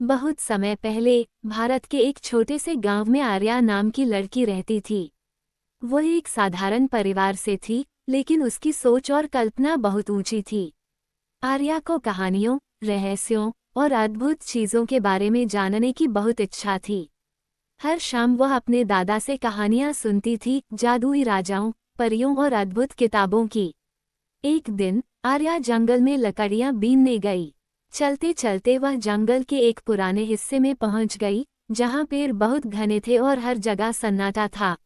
बहुत समय पहले भारत के एक छोटे से गांव में आर्या नाम की लड़की रहती थी। वो एक साधारण परिवार से थी, लेकिन उसकी सोच और कल्पना बहुत ऊंची थी। आर्या को कहानियों, रहस्यों और अद्भुत चीजों के बारे में जानने की बहुत इच्छा थी। हर शाम वह अपने दादा से कहानियां सुनती थी, जादुई राजाओं, परियों और अद्भुत किताबों की। एक दिन आर्या जंगल में लकड़ियां बीनने गई। चलते चलते वह जंगल के एक पुराने हिस्से में पहुंच गई, जहां पेड़ बहुत घने थे और हर जगह सन्नाटा था।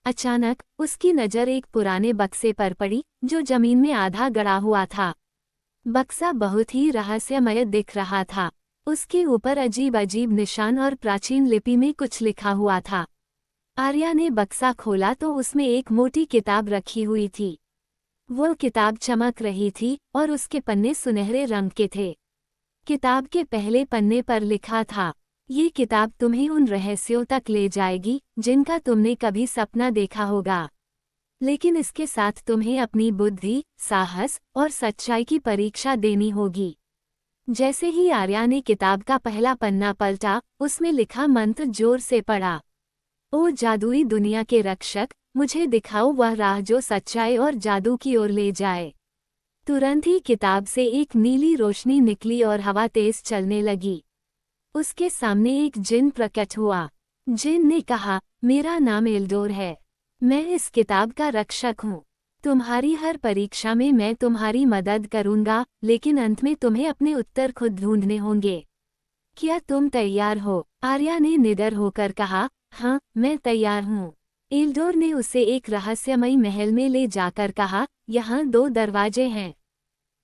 अचानक उसकी नज़र एक पुराने बक्से पर पड़ी, जो जमीन में आधा गड़ा हुआ था। बक्सा बहुत ही रहस्यमय दिख रहा था। उसके ऊपर अजीब अजीब निशान और प्राचीन लिपि में कुछ लिखा हुआ था। आर्या ने बक्सा खोला तो उसमें एक मोटी किताब रखी हुई थी। वो किताब चमक रही थी और उसके पन्ने सुनहरे रंग के थे। किताब के पहले पन्ने पर लिखा था, ये किताब तुम्हें उन रहस्यों तक ले जाएगी जिनका तुमने कभी सपना देखा होगा, लेकिन इसके साथ तुम्हें अपनी बुद्धि, साहस और सच्चाई की परीक्षा देनी होगी। जैसे ही आर्या ने किताब का पहला पन्ना पलटा, उसमें लिखा मंत्र जोर से पढ़ा। ओ जादुई दुनिया के रक्षक, मुझे दिखाओ वह राह जो सच्चाई और जादू की ओर ले जाए। तुरंत ही किताब से एक नीली रोशनी निकली और हवा तेज चलने लगी। उसके सामने एक जिन प्रकट हुआ। जिन ने कहा, मेरा नाम एल्डोर है। मैं इस किताब का रक्षक हूँ। तुम्हारी हर परीक्षा में मैं तुम्हारी मदद करूँगा, लेकिन अंत में तुम्हें अपने उत्तर खुद ढूंढने होंगे। क्या तुम तैयार हो? आर्या ने निडर होकर कहा, हाँ, मैं तैयार हूँ। एल्डोर ने उसे एक रहस्यमयी महल में ले जाकर कहा, यहाँ 2 दरवाजे हैं।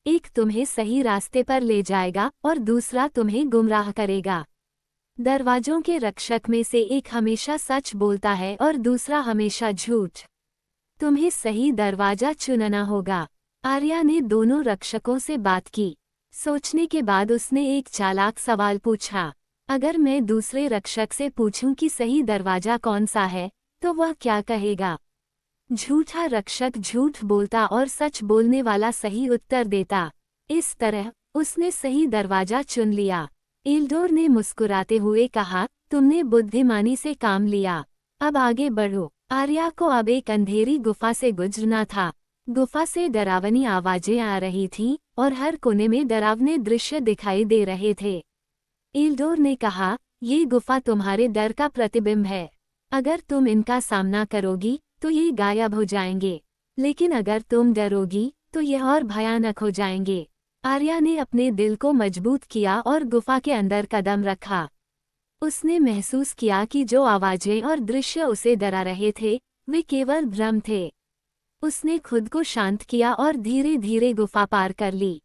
एक तुम्हें सही रास्ते पर ले जाएगा और दूसरा तुम्हें गुमराह करेगा। दरवाजों के रक्षक में से एक हमेशा सच बोलता है और दूसरा हमेशा झूठ। तुम्हें सही दरवाजा चुनना होगा। आर्या ने दोनों रक्षकों से बात की। सोचने के बाद उसने एक चालाक सवाल पूछा, अगर मैं दूसरे रक्षक से पूछूं कि सही दरवाजा कौन सा है, तो वह क्या कहेगा? झूठा रक्षक झूठ बोलता और सच बोलने वाला सही उत्तर देता। इस तरह उसने सही दरवाजा चुन लिया। एल्डोर ने मुस्कुराते हुए कहा, तुमने बुद्धिमानी से काम लिया। अब आगे बढ़ो। आर्या को अब एक अंधेरी गुफा से गुजरना था। गुफा से डरावनी आवाजें आ रही थीं और हर कोने में डरावने दृश्य दिखाई दे रहे थे। एल्डोर ने कहा, ये गुफा तुम्हारे डर का प्रतिबिंब है। अगर तुम इनका सामना करोगी तो ये गायब हो जाएंगे, लेकिन अगर तुम डरोगी तो यह और भयानक हो जाएंगे। आर्या ने अपने दिल को मजबूत किया और गुफा के अंदर कदम रखा। उसने महसूस किया कि जो आवाजें और दृश्य उसे डरा रहे थे, वे केवल भ्रम थे। उसने खुद को शांत किया और धीरे धीरे गुफा पार कर ली।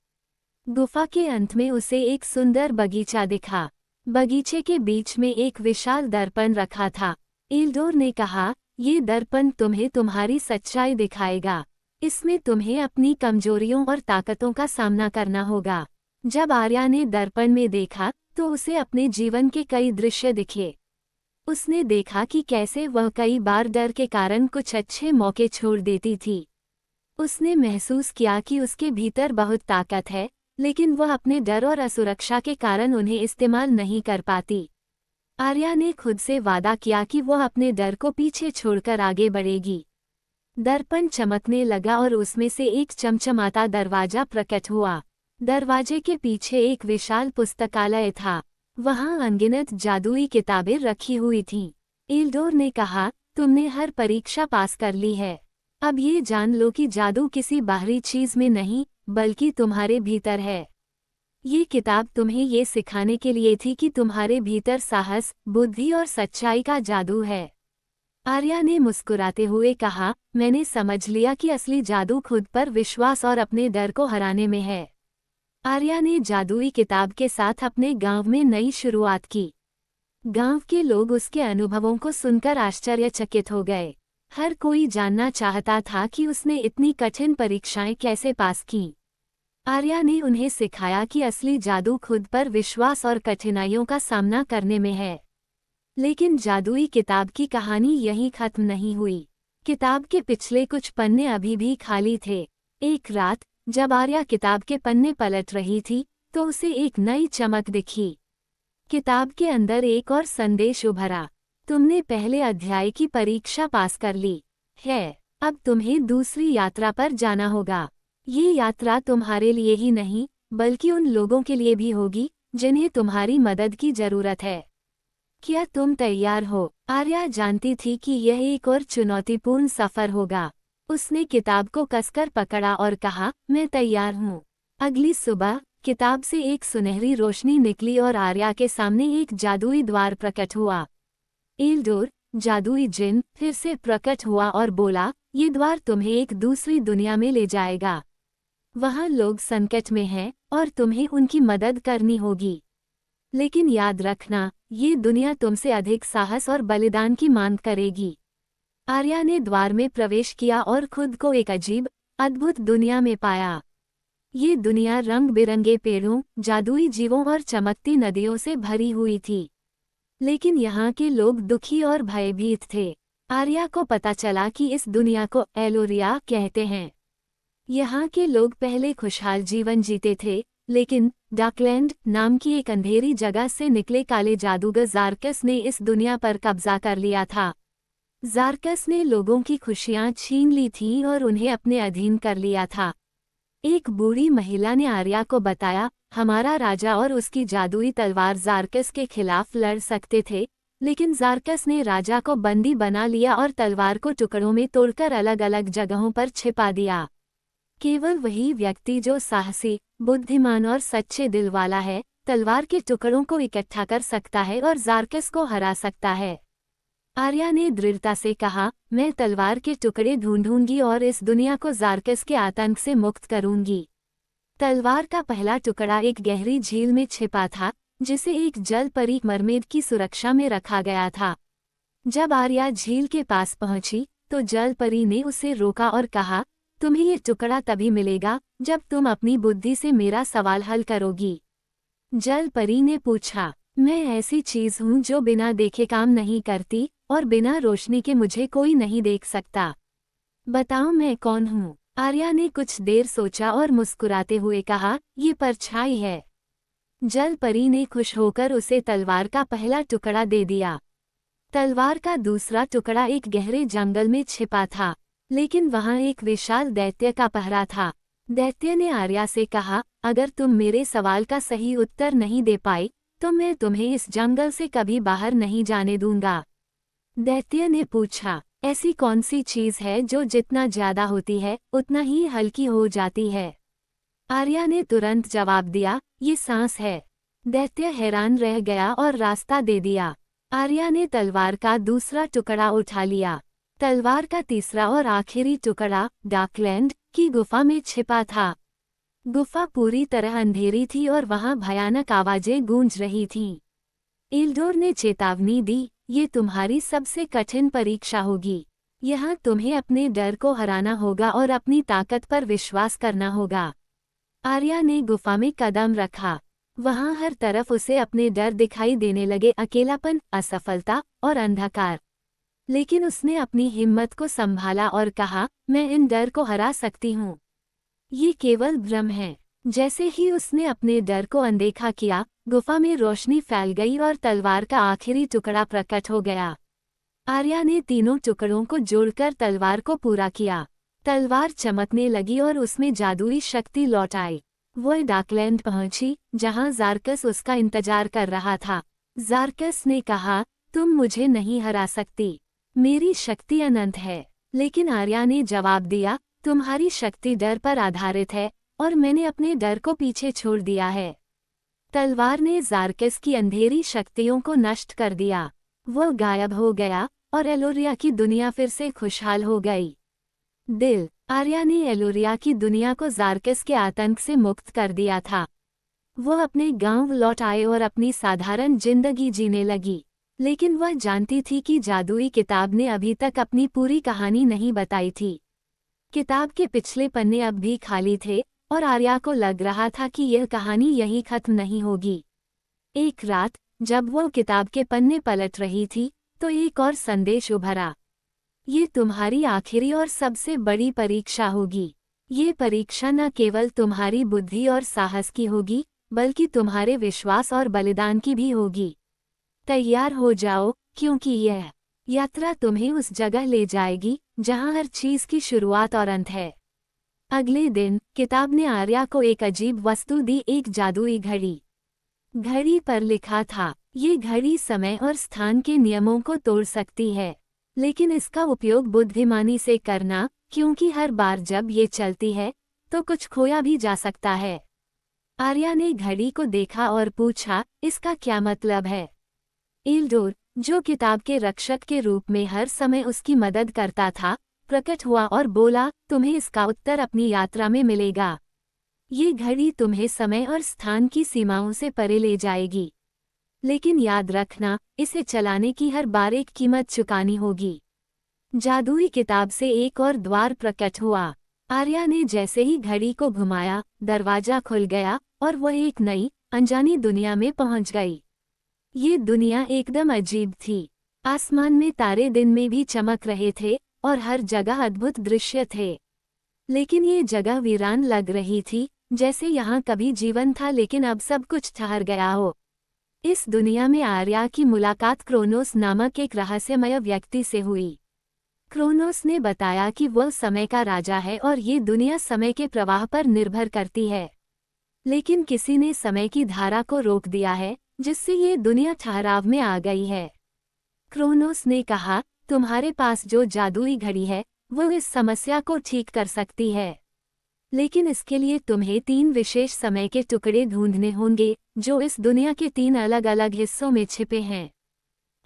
गुफा के अंत में उसे एक सुंदर बगीचा दिखा। बगीचे के बीच में एक विशाल दर्पण रखा था। एल्डोर ने कहा, ये दर्पण तुम्हें तुम्हारी सच्चाई दिखाएगा। इसमें तुम्हें अपनी कमजोरियों और ताकतों का सामना करना होगा। जब आर्या ने दर्पण में देखा तो उसे अपने जीवन के कई दृश्य दिखे। उसने देखा कि कैसे वह कई बार डर के कारण कुछ अच्छे मौके छोड़ देती थी। उसने महसूस किया कि उसके भीतर बहुत ताकत है, लेकिन वह अपने डर और असुरक्षा के कारण उन्हें इस्तेमाल नहीं कर पाती। आर्या ने खुद से वादा किया कि वह अपने डर को पीछे छोड़कर आगे बढ़ेगी। दर्पण चमकने लगा और उसमें से एक चमचमाता दरवाजा प्रकट हुआ। दरवाजे के पीछे एक विशाल पुस्तकालय था। वहां अनगिनत जादुई किताबें रखी हुई थीं। एल्डोर ने कहा, तुमने हर परीक्षा पास कर ली है। अब ये जान लो कि जादू किसी बाहरी चीज में नहीं, बल्कि तुम्हारे भीतर है। ये किताब तुम्हें ये सिखाने के लिए थी कि तुम्हारे भीतर साहस, बुद्धि और सच्चाई का जादू है। आर्या ने मुस्कुराते हुए कहा, मैंने समझ लिया कि असली जादू खुद पर विश्वास और अपने डर को हराने में है। आर्या ने जादुई किताब के साथ अपने गांव में नई शुरुआत की। गांव के लोग उसके अनुभवों को सुनकर आश्चर्यचकित हो गए। हर कोई जानना चाहता था कि उसने इतनी कठिन परीक्षाएं कैसे पास कीं। आर्या ने उन्हें सिखाया कि असली जादू खुद पर विश्वास और कठिनाइयों का सामना करने में है। लेकिन जादुई किताब की कहानी यहीं खत्म नहीं हुई। किताब के पिछले कुछ पन्ने अभी भी खाली थे। एक रात जब आर्या किताब के पन्ने पलट रही थी, तो उसे एक नई चमक दिखी। किताब के अंदर एक और संदेश उभरा। तुमने पहले अध्याय की परीक्षा पास कर ली है, अब तुम्हें दूसरी यात्रा पर जाना होगा। ये यात्रा तुम्हारे लिए ही नहीं बल्कि उन लोगों के लिए भी होगी जिन्हें तुम्हारी मदद की जरूरत है। क्या तुम तैयार हो? आर्या जानती थी कि यह एक और चुनौतीपूर्ण सफर होगा। उसने किताब को कसकर पकड़ा और कहा, मैं तैयार हूँ। अगली सुबह किताब से एक सुनहरी रोशनी निकली और आर्या के सामने एक जादुई द्वार प्रकट हुआ। एल्डोर, जादुई जिन, फिर से प्रकट हुआ और बोला, ये द्वार तुम्हें एक दूसरी दुनिया में ले जाएगा। वहाँ लोग संकट में हैं और तुम्हें उनकी मदद करनी होगी। लेकिन याद रखना, ये दुनिया तुमसे अधिक साहस और बलिदान की मांग करेगी। आर्या ने द्वार में प्रवेश किया और खुद को एक अजीब, अद्भुत दुनिया में पाया। ये दुनिया रंग बिरंगे पेड़ों, जादुई जीवों और चमकती नदियों से भरी हुई थी। लेकिन यहाँ के लोग दुखी और भयभीत थे। आर्या को पता चला कि इस दुनिया को एलोरिया कहते हैं। यहाँ के लोग पहले खुशहाल जीवन जीते थे, लेकिन डार्कलैंड नाम की एक अंधेरी जगह से निकले काले जादूगर ज़ार्कस ने इस दुनिया पर कब्जा कर लिया था। ज़ार्कस ने लोगों की खुशियाँ छीन ली थीं और उन्हें अपने अधीन कर लिया था। एक बूढ़ी महिला ने आर्या को बताया, हमारा राजा और उसकी जादुई तलवार ज़ार्कस के खिलाफ लड़ सकते थे, लेकिन ज़ार्कस ने राजा को बंदी बना लिया और तलवार को टुकड़ों में तोड़कर अलग अलग जगहों पर छिपा दिया। केवल वही व्यक्ति जो साहसी, बुद्धिमान और सच्चे दिल वाला है, तलवार के टुकड़ों को इकट्ठा कर सकता है और ज़ार्कस को हरा सकता है। आर्या ने दृढ़ता से कहा, मैं तलवार के टुकड़े ढूंढूंगी और इस दुनिया को ज़ार्कस के आतंक से मुक्त करूंगी। तलवार का पहला टुकड़ा एक गहरी झील में छिपा था, जिसे एक जल परी मरमेड की सुरक्षा में रखा गया था। जब आर्या झील के पास पहुंची, तो जल परी ने उसे रोका और कहा, तुम्हें ये टुकड़ा तभी मिलेगा जब तुम अपनी बुद्धि से मेरा सवाल हल करोगी। जल परी ने पूछा, मैं ऐसी चीज हूँ जो बिना देखे काम नहीं करती और बिना रोशनी के मुझे कोई नहीं देख सकता। बताओ मैं कौन हूँ? आर्या ने कुछ देर सोचा और मुस्कुराते हुए कहा, ये परछाई है। जल परी ने खुश होकर उसे तलवार का पहला टुकड़ा दे दिया। तलवार का दूसरा टुकड़ा एक गहरे जंगल में छिपा था, लेकिन वहाँ एक विशाल दैत्य का पहरा था। दैत्य ने आर्या से कहा, अगर तुम मेरे सवाल का सही उत्तर नहीं दे पाई, तो मैं तुम्हें इस जंगल से कभी बाहर नहीं जाने दूंगा। दैत्य ने पूछा, ऐसी कौन सी चीज है जो जितना ज्यादा होती है उतना ही हल्की हो जाती है? आर्या ने तुरंत जवाब दिया, ये सांस है। दैत्य हैरान रह गया और रास्ता दे दिया। आर्या ने तलवार का दूसरा टुकड़ा उठा लिया। तलवार का तीसरा और आखिरी टुकड़ा डार्कलैंड की गुफा में छिपा था। गुफा पूरी तरह अंधेरी थी और वहां भयानक आवाजें गूंज रही थीं। एल्डोर ने चेतावनी दी, ये तुम्हारी सबसे कठिन परीक्षा होगी। यहाँ तुम्हें अपने डर को हराना होगा और अपनी ताकत पर विश्वास करना होगा। आर्या ने गुफा में कदम रखा। वहाँ हर तरफ उसे अपने डर दिखाई देने लगे, अकेलापन, असफलता और अंधकार। लेकिन उसने अपनी हिम्मत को संभाला और कहा, मैं इन डर को हरा सकती हूँ। ये केवल भ्रम है। जैसे ही उसने अपने डर को अनदेखा किया, गुफा में रोशनी फैल गई और तलवार का आखिरी टुकड़ा प्रकट हो गया। आर्या ने तीनों टुकड़ों को जोड़कर तलवार को पूरा किया। तलवार चमकने लगी और उसमें जादुई शक्ति लौट आई। वह डार्कलैंड पहुंची, जहां ज़ार्कस उसका इंतजार कर रहा था। ज़ार्कस ने कहा, तुम मुझे नहीं हरा सकती, मेरी शक्ति अनंत है। लेकिन आर्या ने जवाब दिया, तुम्हारी शक्ति डर पर आधारित है और मैंने अपने डर को पीछे छोड़ दिया है। तलवार ने ज़ार्कस की अंधेरी शक्तियों को नष्ट कर दिया। वह गायब हो गया और एलोरिया की दुनिया फिर से खुशहाल हो गई। दिल, आर्या ने एलोरिया की दुनिया को ज़ार्कस के आतंक से मुक्त कर दिया था। वह अपने गांव लौट आए और अपनी साधारण जिंदगी जीने लगी। लेकिन वह जानती थी कि जादुई किताब ने अभी तक अपनी पूरी कहानी नहीं बताई थी। किताब के पिछले पन्ने अब भी खाली थे और आर्या को लग रहा था कि यह कहानी यहीं खत्म नहीं होगी। एक रात जब वह किताब के पन्ने पलट रही थी, तो एक और संदेश उभरा। ये तुम्हारी आखिरी और सबसे बड़ी परीक्षा होगी। ये परीक्षा न केवल तुम्हारी बुद्धि और साहस की होगी, बल्कि तुम्हारे विश्वास और बलिदान की भी होगी। तैयार हो जाओ, क्योंकि यह यात्रा तुम्हें उस जगह ले जाएगी जहां हर चीज की शुरुआत और अंत है। अगले दिन किताब ने आर्या को एक अजीब वस्तु दी, एक जादुई घड़ी। घड़ी पर लिखा था, ये घड़ी समय और स्थान के नियमों को तोड़ सकती है, लेकिन इसका उपयोग बुद्धिमानी से करना, क्योंकि हर बार जब ये चलती है तो कुछ खोया भी जा सकता है। आर्या ने घड़ी को देखा और पूछा, इसका क्या मतलब है? इल्डोर, जो किताब के रक्षक के रूप में हर समय उसकी मदद करता था, प्रकट हुआ और बोला, तुम्हें इसका उत्तर अपनी यात्रा में मिलेगा। ये घड़ी तुम्हें समय और स्थान की सीमाओं से परे ले जाएगी, लेकिन याद रखना, इसे चलाने की हर बार एक कीमत चुकानी होगी। जादुई किताब से एक और द्वार प्रकट हुआ। आर्या ने जैसे ही घड़ी को घुमाया, दरवाजा खुल गया और वह एक नई, अनजानी दुनिया में पहुंच गई। ये दुनिया एकदम अजीब थी। आसमान में तारे दिन में भी चमक रहे थे और हर जगह अद्भुत दृश्य थे। लेकिन ये जगह वीरान लग रही थी, जैसे यहाँ कभी जीवन था लेकिन अब सब कुछ ठहर गया हो। इस दुनिया में आर्या की मुलाकात क्रोनोस नामक एक रहस्यमय व्यक्ति से हुई। क्रोनोस ने बताया कि वह समय का राजा है और ये दुनिया समय के प्रवाह पर निर्भर करती है। लेकिन किसी ने समय की धारा को रोक दिया है, जिससे ये दुनिया ठहराव में आ गई है। क्रोनोस ने कहा, तुम्हारे पास जो जादुई घड़ी है, वो इस समस्या को ठीक कर सकती है। लेकिन इसके लिए तुम्हें 3 विशेष समय के टुकड़े ढूंढने होंगे, जो इस दुनिया के 3 अलग अलग हिस्सों में छिपे हैं।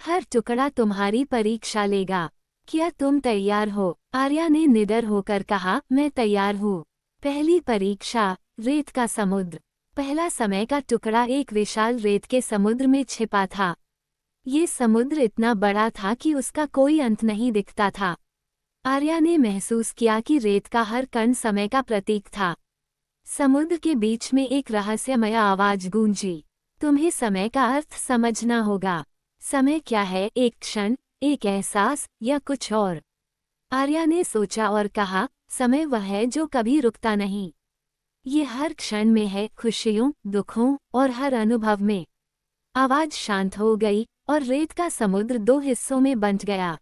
हर टुकड़ा तुम्हारी परीक्षा लेगा। क्या तुम तैयार हो? आर्या ने निडर होकर कहा, मैं तैयार हूँ। पहली परीक्षा, रेत का समुद्र। पहला समय का टुकड़ा एक विशाल रेत के समुद्र में छिपा था। ये समुद्र इतना बड़ा था कि उसका कोई अंत नहीं दिखता था। आर्या ने महसूस किया कि रेत का हर कण समय का प्रतीक था। समुद्र के बीच में एक रहस्यमय आवाज गूंजी, तुम्हें समय का अर्थ समझना होगा। समय क्या है, एक क्षण, एक एहसास या कुछ और? आर्या ने सोचा और कहा, समय वह है जो कभी रुकता नहीं। ये हर क्षण में है, खुशियों, दुखों और हर अनुभव में। आवाज शांत हो गई और रेत का समुद्र 2 हिस्सों में बंट गया।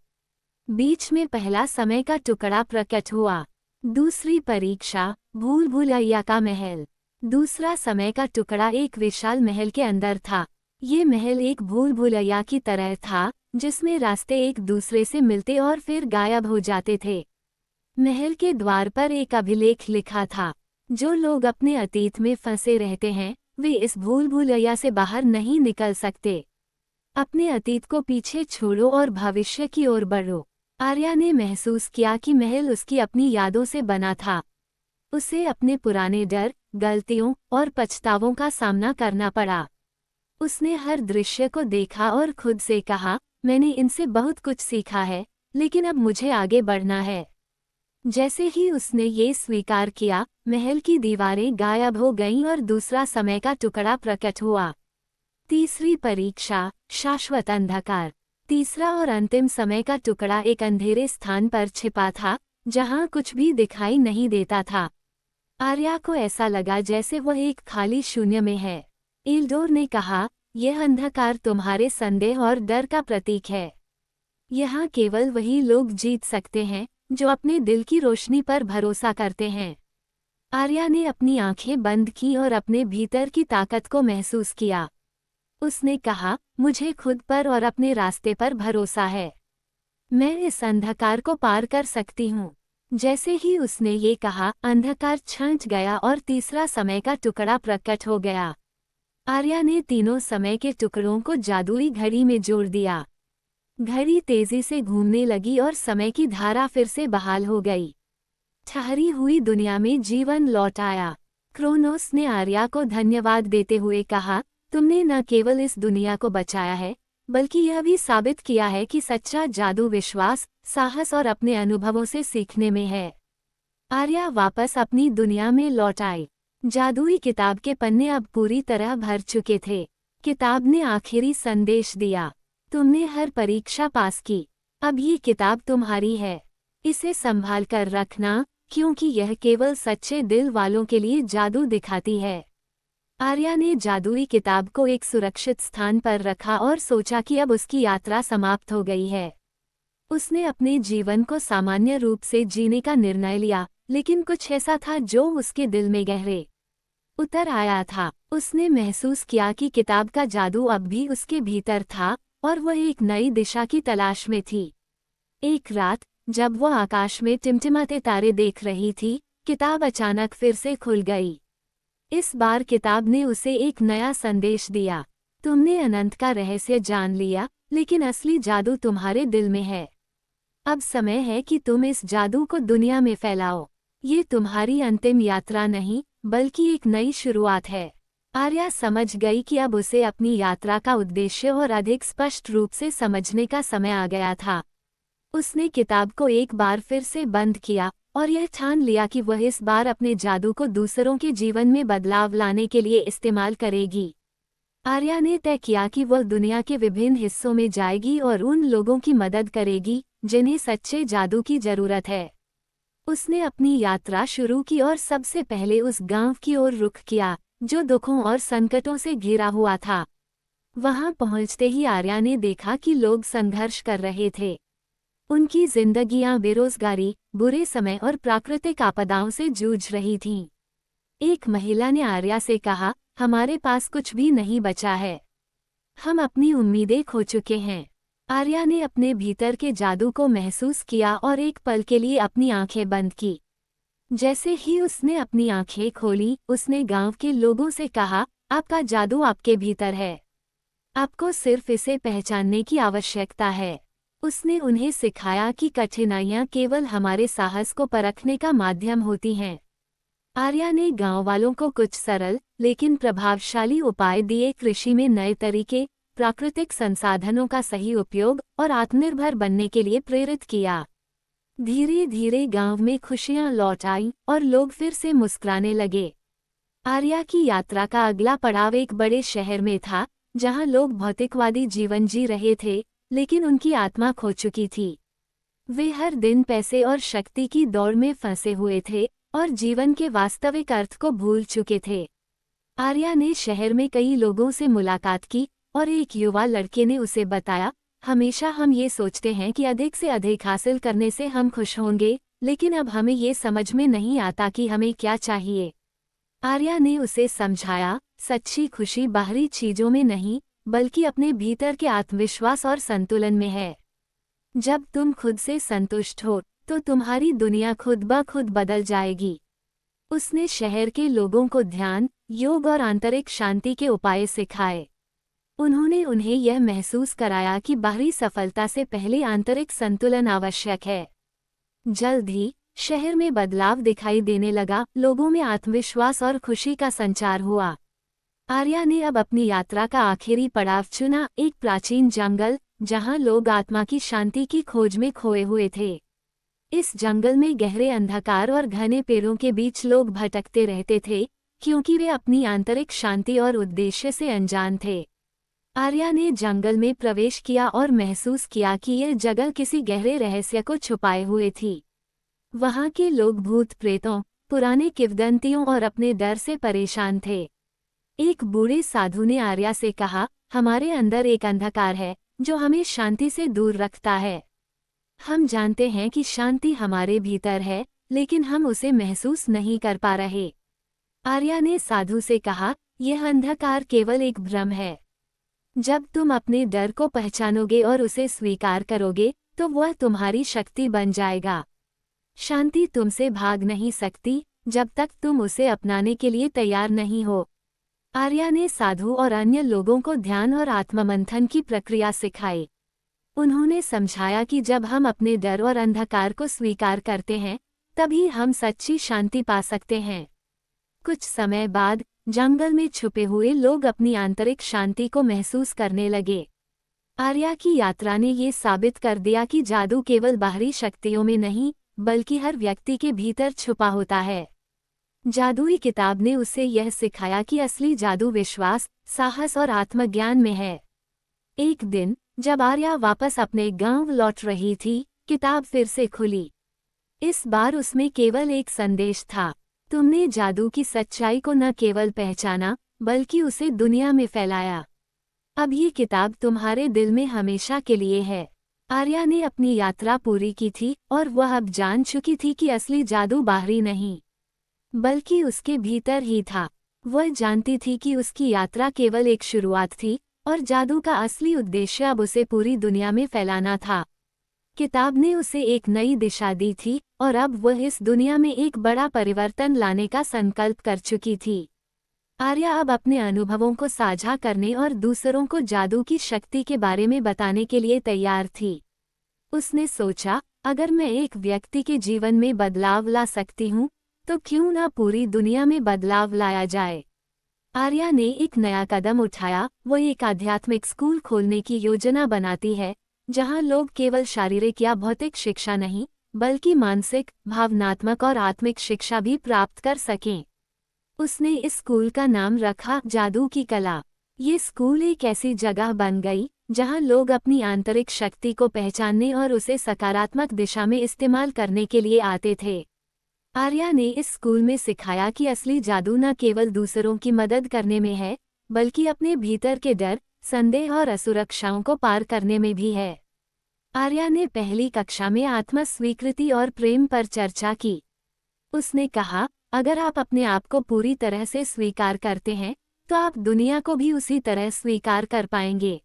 बीच में पहला समय का टुकड़ा प्रकट हुआ। दूसरी परीक्षा, भूल भुलैया का महल। दूसरा समय का टुकड़ा एक विशाल महल के अंदर था। ये महल एक भूल भुलैया की तरह था, जिसमें रास्ते एक दूसरे से मिलते और फिर गायब हो जाते थे। महल के द्वार पर एक अभिलेख लिखा था, जो लोग अपने अतीत में फंसे रहते हैं, वे इस भूल भुलैया से बाहर नहीं निकल सकते। अपने अतीत को पीछे छोड़ो और भविष्य की ओर बढ़ो। आर्या ने महसूस किया कि महल उसकी अपनी यादों से बना था। उसे अपने पुराने डर, गलतियों और पछतावों का सामना करना पड़ा। उसने हर दृश्य को देखा और खुद से कहा, मैंने इनसे बहुत कुछ सीखा है, लेकिन अब मुझे आगे बढ़ना है। जैसे ही उसने ये स्वीकार किया, महल की दीवारें गायब हो गईं और दूसरा समय का टुकड़ा प्रकट हुआ। तीसरी परीक्षा, शाश्वत अंधकार। तीसरा और अंतिम समय का टुकड़ा एक अंधेरे स्थान पर छिपा था, जहां कुछ भी दिखाई नहीं देता था। आर्या को ऐसा लगा जैसे वह एक खाली शून्य में है। इल्डोर ने कहा, यह अंधकार तुम्हारे संदेह और डर का प्रतीक है। यहाँ केवल वही लोग जीत सकते हैं, जो अपने दिल की रोशनी पर भरोसा करते हैं। आर्या ने अपनी आंखें बंद की और अपने भीतर की ताकत को महसूस किया। उसने कहा, मुझे खुद पर और अपने रास्ते पर भरोसा है। मैं इस अंधकार को पार कर सकती हूँ। जैसे ही उसने ये कहा, अंधकार छंट गया और तीसरा समय का टुकड़ा प्रकट हो गया। आर्या ने तीनों समय के टुकड़ों को जादुई घड़ी में जोड़ दिया। घड़ी तेजी से घूमने लगी और समय की धारा फिर से बहाल हो गई। ठहरी हुई दुनिया में जीवन लौट आया। क्रोनोस ने आर्या को धन्यवाद देते हुए कहा, तुमने न केवल इस दुनिया को बचाया है, बल्कि यह भी साबित किया है कि सच्चा जादू विश्वास, साहस और अपने अनुभवों से सीखने में है। आर्या वापस अपनी दुनिया में लौट आई। जादुई किताब के पन्ने अब पूरी तरह भर चुके थे। किताब ने आखिरी संदेश दिया, तुमने हर परीक्षा पास की। अब ये किताब तुम्हारी है। इसे संभाल कर रखना, क्योंकि यह केवल सच्चे दिल वालों के लिए जादू दिखाती है। आर्या ने जादुई किताब को एक सुरक्षित स्थान पर रखा और सोचा कि अब उसकी यात्रा समाप्त हो गई है। उसने अपने जीवन को सामान्य रूप से जीने का निर्णय लिया, लेकिन कुछ ऐसा था जो उसके दिल में गहरे उतर आया था। उसने महसूस किया कि किताब का जादू अब भी उसके भीतर था और वह एक नई दिशा की तलाश में थी। एक रात जब वह आकाश में टिमटिमाते तारे देख रही थी, किताब अचानक फिर से खुल गई। इस बार किताब ने उसे एक नया संदेश दिया। तुमने अनंत का रहस्य जान लिया, लेकिन असली जादू तुम्हारे दिल में है। अब समय है कि तुम इस जादू को दुनिया में फैलाओ। ये तुम्हारी अंतिम यात्रा नहीं, बल्कि एक नई शुरुआत है। आर्या समझ गई कि अब उसे अपनी यात्रा का उद्देश्य और अधिक स्पष्ट रूप से समझने का समय आ गया था। उसने किताब को एक बार फिर से बंद किया और यह ठान लिया कि वह इस बार अपने जादू को दूसरों के जीवन में बदलाव लाने के लिए इस्तेमाल करेगी। आर्या ने तय किया कि वह दुनिया के विभिन्न हिस्सों में जाएगी और उन लोगों की मदद करेगी जिन्हें सच्चे जादू की जरूरत है। उसने अपनी यात्रा शुरू की और सबसे पहले उस गांव की ओर रुख किया जो दुखों और संकटों से घिरा हुआ था। वहां पहुंचते ही आर्या ने देखा कि लोग संघर्ष कर रहे थे। उनकी जिंदगियां बेरोजगारी, बुरे समय और प्राकृतिक आपदाओं से जूझ रही थीं। एक महिला ने आर्या से कहा, हमारे पास कुछ भी नहीं बचा है। हम अपनी उम्मीदें खो चुके हैं। आर्या ने अपने भीतर के जादू को महसूस किया और एक पल के लिए अपनी आंखें बंद की। जैसे ही उसने अपनी आंखें खोली, उसने गांव के लोगों से कहा, आपका जादू आपके भीतर है। आपको सिर्फ इसे पहचानने की आवश्यकता है। उसने उन्हें सिखाया कि कठिनाइयां केवल हमारे साहस को परखने का माध्यम होती हैं। आर्या ने गांव वालों को कुछ सरल लेकिन प्रभावशाली उपाय दिए, कृषि में नए तरीके, प्राकृतिक संसाधनों का सही उपयोग और आत्मनिर्भर बनने के लिए प्रेरित किया। धीरे धीरे गांव में खुशियां लौट आईं और लोग फिर से मुस्कुराने लगे। आर्या की यात्रा का अगला पड़ाव एक बड़े शहर में था, जहां लोग भौतिकवादी जीवन जी रहे थे, लेकिन उनकी आत्मा खो चुकी थी। वे हर दिन पैसे और शक्ति की दौड़ में फंसे हुए थे और जीवन के वास्तविक अर्थ को भूल चुके थे। आर्या ने शहर में कई लोगों से मुलाकात की और एक युवा लड़के ने उसे बताया, हमेशा हम ये सोचते हैं कि अधिक से अधिक हासिल करने से हम खुश होंगे, लेकिन अब हमें ये समझ में नहीं आता कि हमें क्या चाहिए। आर्या ने उसे समझाया, सच्ची खुशी बाहरी चीजों में नहीं, बल्कि अपने भीतर के आत्मविश्वास और संतुलन में है। जब तुम खुद से संतुष्ट हो, तो तुम्हारी दुनिया खुद ब खुद बदल जाएगी। उसने शहर के लोगों को ध्यान, योग और आंतरिक शांति के उपाय सिखाए। उन्होंने उन्हें यह महसूस कराया कि बाहरी सफलता से पहले आंतरिक संतुलन आवश्यक है। जल्द ही शहर में बदलाव दिखाई देने लगा, लोगों में आत्मविश्वास और खुशी का संचार हुआ। आर्या ने अब अपनी यात्रा का आखिरी पड़ाव चुना, एक प्राचीन जंगल, जहां लोग आत्मा की शांति की खोज में खोए हुए थे। इस जंगल में गहरे अंधकार और घने पेड़ों के बीच लोग भटकते रहते थे, क्योंकि वे अपनी आंतरिक शांति और उद्देश्य से अनजान थे। आर्या ने जंगल में प्रवेश किया और महसूस किया कि यह जगह किसी गहरे रहस्य को छुपाए हुए थी। वहां के लोग भूत प्रेतों, पुराने किंवदंतियों और अपने डर से परेशान थे। एक बूढ़े साधु ने आर्या से कहा, हमारे अंदर एक अंधकार है जो हमें शांति से दूर रखता है। हम जानते हैं कि शांति हमारे भीतर है, लेकिन हम उसे महसूस नहीं कर पा रहे। आर्या ने साधु से कहा, यह अंधकार केवल एक भ्रम है। जब तुम अपने डर को पहचानोगे और उसे स्वीकार करोगे, तो वह तुम्हारी शक्ति बन जाएगा। शांति तुमसे भाग नहीं सकती, जब तक तुम उसे अपनाने के लिए तैयार नहीं हो। आर्या ने साधु और अन्य लोगों को ध्यान और आत्ममंथन की प्रक्रिया सिखाई। उन्होंने समझाया कि जब हम अपने डर और अंधकार को स्वीकार करते हैं, तभी हम सच्ची शांति पा सकते हैं। कुछ समय बाद जंगल में छुपे हुए लोग अपनी आंतरिक शांति को महसूस करने लगे। आर्या की यात्रा ने ये साबित कर दिया कि जादू केवल बाहरी शक्तियों में नहीं, बल्कि हर व्यक्ति के भीतर छुपा होता है। जादुई किताब ने उसे यह सिखाया कि असली जादू विश्वास, साहस और आत्मज्ञान में है। एक दिन जब आर्या वापस अपने गांव लौट रही थी, किताब फिर से खुली। इस बार उसमें केवल एक संदेश था, तुमने जादू की सच्चाई को न केवल पहचाना, बल्कि उसे दुनिया में फैलाया। अब ये किताब तुम्हारे दिल में हमेशा के लिए है। आर्या ने अपनी यात्रा पूरी की थी और वह अब जान चुकी थी कि असली जादू बाहरी नहीं, बल्कि उसके भीतर ही था। वह जानती थी कि उसकी यात्रा केवल एक शुरुआत थी और जादू का असली उद्देश्य अब उसे पूरी दुनिया में फैलाना था। किताब ने उसे एक नई दिशा दी थी और अब वह इस दुनिया में एक बड़ा परिवर्तन लाने का संकल्प कर चुकी थी। आर्या अब अपने अनुभवों को साझा करने और दूसरों को जादू की शक्ति के बारे में बताने के लिए तैयार थी। उसने सोचा, अगर मैं एक व्यक्ति के जीवन में बदलाव ला सकती हूँ, तो क्यों न पूरी दुनिया में बदलाव लाया जाए। आर्या ने एक नया कदम उठाया। वो एक आध्यात्मिक स्कूल खोलने की योजना बनाती है, जहां लोग केवल शारीरिक या भौतिक शिक्षा नहीं, बल्कि मानसिक, भावनात्मक और आत्मिक शिक्षा भी प्राप्त कर सकें। उसने इस स्कूल का नाम रखा जादू की कला। ये स्कूल एक ऐसी जगह बन गई जहां लोग अपनी आंतरिक शक्ति को पहचानने और उसे सकारात्मक दिशा में इस्तेमाल करने के लिए आते थे। आर्या ने इस स्कूल में सिखाया कि असली जादू न केवल दूसरों की मदद करने में है, बल्कि अपने भीतर के डर, संदेह और असुरक्षाओं को पार करने में भी है। आर्या ने पहली कक्षा में आत्म स्वीकृति और प्रेम पर चर्चा की। उसने कहा, अगर आप अपने आप को पूरी तरह से स्वीकार करते हैं, तो आप दुनिया को भी उसी तरह स्वीकार कर पाएंगे।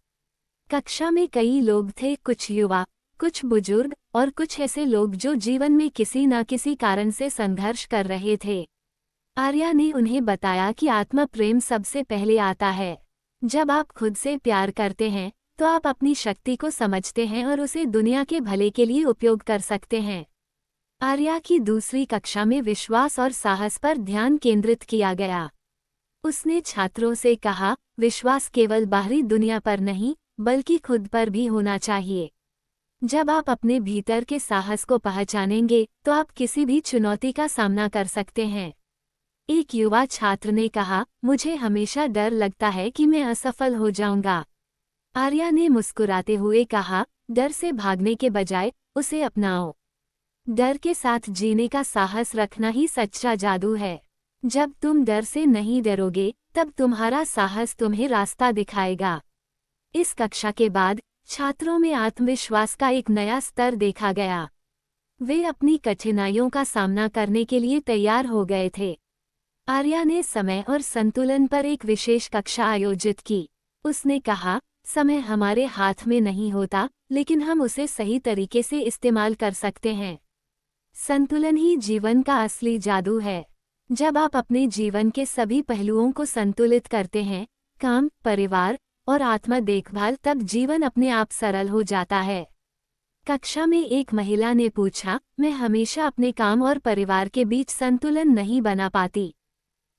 कक्षा में कई लोग थे, कुछ युवा, कुछ बुजुर्ग और कुछ ऐसे लोग जो जीवन में किसी न किसी कारण से संघर्ष कर रहे थे। आर्या ने उन्हें बताया कि आत्म प्रेम सबसे पहले आता है। जब आप खुद से प्यार करते हैं, तो आप अपनी शक्ति को समझते हैं और उसे दुनिया के भले के लिए उपयोग कर सकते हैं। आर्या की दूसरी कक्षा में विश्वास और साहस पर ध्यान केंद्रित किया गया। उसने छात्रों से कहा, विश्वास केवल बाहरी दुनिया पर नहीं, बल्कि खुद पर भी होना चाहिए। जब आप अपने भीतर के साहस को पहचानेंगे, तो आप किसी भी चुनौती का सामना कर सकते हैं। एक युवा छात्र ने कहा, मुझे हमेशा डर लगता है कि मैं असफल हो जाऊंगा। आर्या ने मुस्कुराते हुए कहा, डर से भागने के बजाय उसे अपनाओ। डर के साथ जीने का साहस रखना ही सच्चा जादू है। जब तुम डर से नहीं डरोगे, तब तुम्हारा साहस तुम्हें रास्ता दिखाएगा। इस कक्षा के बाद छात्रों में आत्मविश्वास का एक नया स्तर देखा गया। वे अपनी कठिनाइयों का सामना करने के लिए तैयार हो गए थे। आर्या ने समय और संतुलन पर एक विशेष कक्षा आयोजित की। उसने कहा, समय हमारे हाथ में नहीं होता, लेकिन हम उसे सही तरीके से इस्तेमाल कर सकते हैं। संतुलन ही जीवन का असली जादू है। जब आप अपने जीवन के सभी पहलुओं को संतुलित करते हैं, काम, परिवार और आत्म देखभाल, तब जीवन अपने आप सरल हो जाता है। कक्षा में एक महिला ने पूछा, मैं हमेशा अपने काम और परिवार के बीच संतुलन नहीं बना पाती।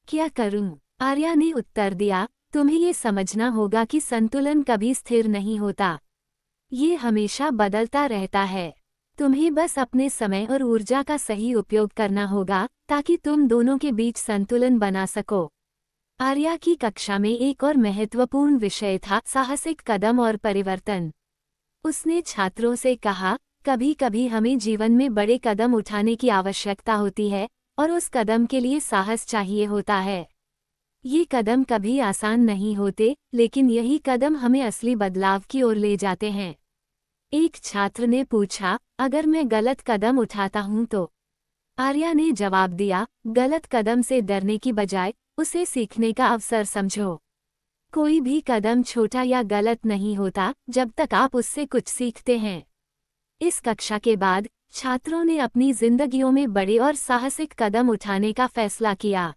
क्या करूं? आर्या ने उत्तर दिया, तुम्हें ये समझना होगा कि संतुलन कभी स्थिर नहीं होता। ये हमेशा बदलता रहता है। तुम्हें बस अपने समय और ऊर्जा का सही उपयोग करना होगा, ताकि तुम दोनों के बीच संतुलन बना सको। आर्या की कक्षा में एक और महत्वपूर्ण विषय था, साहसिक कदम और परिवर्तन। उसने छात्रों से कहा, कभी कभी हमें जीवन में बड़े कदम उठाने की आवश्यकता होती है और उस कदम के लिए साहस चाहिए होता है। ये कदम कभी आसान नहीं होते, लेकिन यही कदम हमें असली बदलाव की ओर ले जाते हैं। एक छात्र ने पूछा, अगर मैं गलत कदम उठाता हूं तो? आर्या ने जवाब दिया, गलत कदम से डरने की बजाय उसे सीखने का अवसर समझो। कोई भी कदम छोटा या गलत नहीं होता, जब तक आप उससे कुछ सीखते हैं। इस कक्षा के बाद छात्रों ने अपनी जिंदगियों में बड़े और साहसिक कदम उठाने का फैसला किया।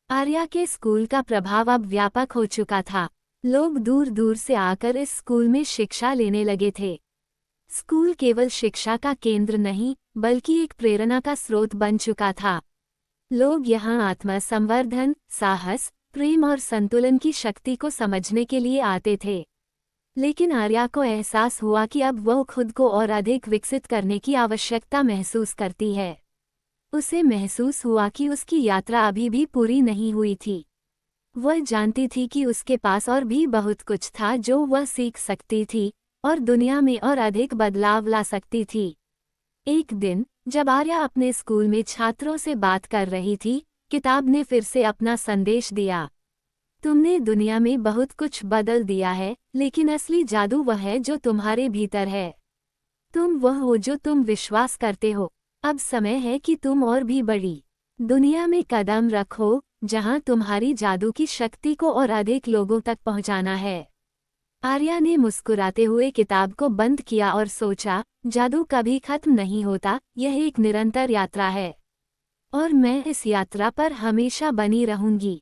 आर्या के स्कूल का प्रभाव अब व्यापक हो चुका था। लोग दूर दूर से आकर इस स्कूल में शिक्षा लेने लगे थे। स्कूल केवल शिक्षा का केंद्र नहीं, बल्कि एक प्रेरणा का स्रोत बन चुका था। लोग यहाँ आत्मसंवर्धन, साहस, प्रेम और संतुलन की शक्ति को समझने के लिए आते थे। लेकिन आर्या को एहसास हुआ कि अब वह खुद को और अधिक विकसित करने की आवश्यकता महसूस करती है। उसे महसूस हुआ कि उसकी यात्रा अभी भी पूरी नहीं हुई थी। वह जानती थी कि उसके पास और भी बहुत कुछ था जो वह सीख सकती थी और दुनिया में और अधिक बदलाव ला सकती थी। एक दिन जब आर्या अपने स्कूल में छात्रों से बात कर रही थी, किताब ने फिर से अपना संदेश दिया। तुमने दुनिया में बहुत कुछ बदल दिया है, लेकिन असली जादू वह है जो तुम्हारे भीतर है। तुम वह हो जो तुम विश्वास करते हो। अब समय है कि तुम और भी बड़ी दुनिया में कदम रखो, जहां तुम्हारी जादू की शक्ति को और अधिक लोगों तक पहुंचाना है। आर्या ने मुस्कुराते हुए किताब को बंद किया और सोचा, जादू कभी खत्म नहीं होता, यह एक निरंतर यात्रा है और मैं इस यात्रा पर हमेशा बनी रहूंगी।